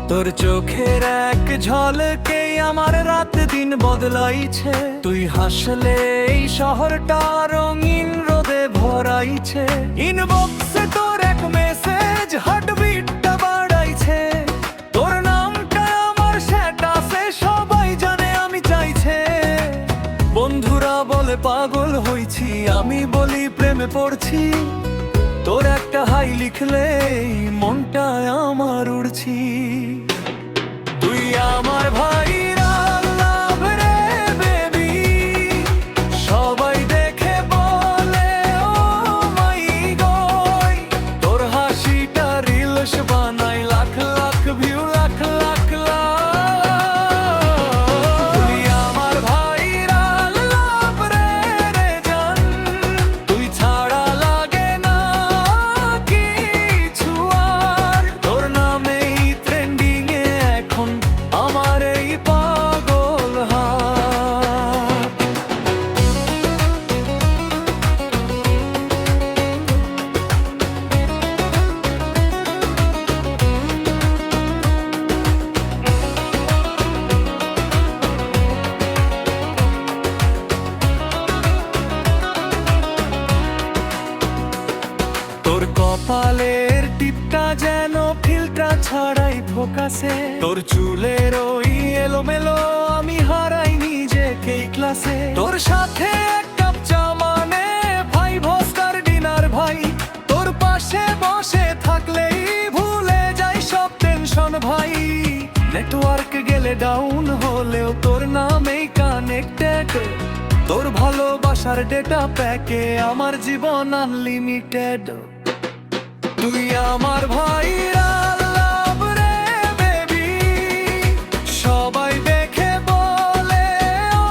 তোর চোখের এক ঝলকে আমার রাত দিন বদলাইছে। তুই হাসলে এই শহরটা রঙিন রোদে ভরাইছে। ইনবক্সে তোর এক মেসেজ হার্টবিটটা বাড়াইছে। তোর নামটা আমার স্ট্যাটাসে সবাই জানে আমি চাইছে। বন্ধুরা বলে পাগল হইছি, আমি বলি প্রেমে পড়ছি। তোর একটা হাই লিখলে মনটা আমার উড়ছি। তুই আমার ভাইরা লাভ রে বেবি, সবাই দেখে বলে ও মাই গড। তোর হাসিটা রিলস বানাই লাখ লাখ ভিউ, লাখ লাখ তুই আমার ভাইরা লাভ রে রে জান। তুই ছাড়া লাগে না কিছু আর। তোর নামেই ট্রেন্ডিং এ এখন আমার এই পাগল হাত। তোর কপালের টিপটা যেন ফিল্টার ছাড়াই ফোকাসে। তোর চুলের ওই এলোমেলো আমি হারাই নিজেকে ক্লাসে। তোর সাথে এক কাপ চা মানে ভাই ভস্তার ডিনার ভাই। তোর পাশে বসে থাকলেই ভুলে যাই সব টেনশন ভাই। নেটওয়ার্ক গেলে ডাউন হলেও তোর নামেই কানেক্টেড। তোর ভালোবাসার ডেটা প্যাকে আমার জীবন আনলিমিটেড। তুই আমার ভাইরা লাভ রে বেবি, সবাই দেখে বলে ও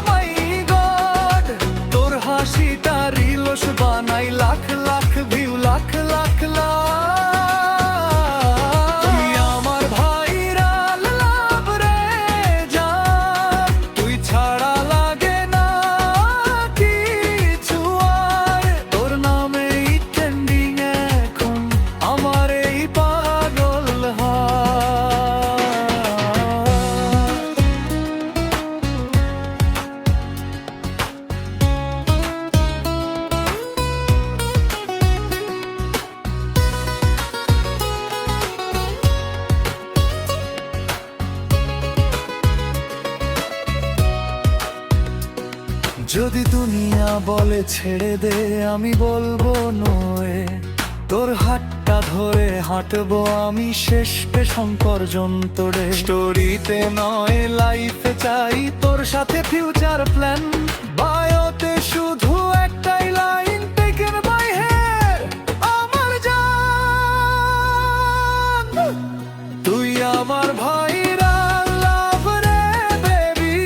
মাই গড। তোর হাসিটা রিলস বানাই লাখ লাখ ভিউ, লাখ লাখ তুই আমার ভাইরা লাভ রে জান। তুই ছাড়া লাগে না কিছু আর। তোর নামেই ট্রেন্ডিং এখন আমার এই পাগল হাত। যদি দুনিয়া বলে ছেড়ে দে আমি বলবো নয়। তোর হাতটা ধরে হাঁটবো আমি শেষ পেশন পর্যন্ত রে। স্টোরিতে নয় লাইফে চাই তোর সাথে ফিউচার প্ল্যান। বায়োতে শুধু একটাই লাইন টেকেন বাই হেয়ার আমার জান। তুই আমার ভাইরা লাভ রে বেবি,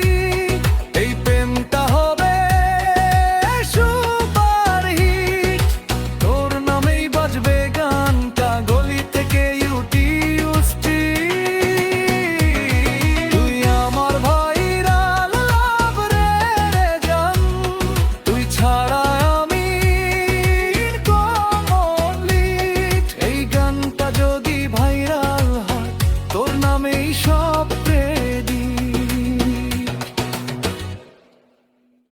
এই প্রেমটা হবে সুপার হিট। তোর নামেই বাজবে গানটা গলি থেকে ইউটিউব স্ট্রিট। তুই আমার ভাইরা লাভ রে রে জান। তুই ছাড়া আমি ইনকমপ্লিট। এই গানটা যদি ভাইরাল হয় তোর নামেই সব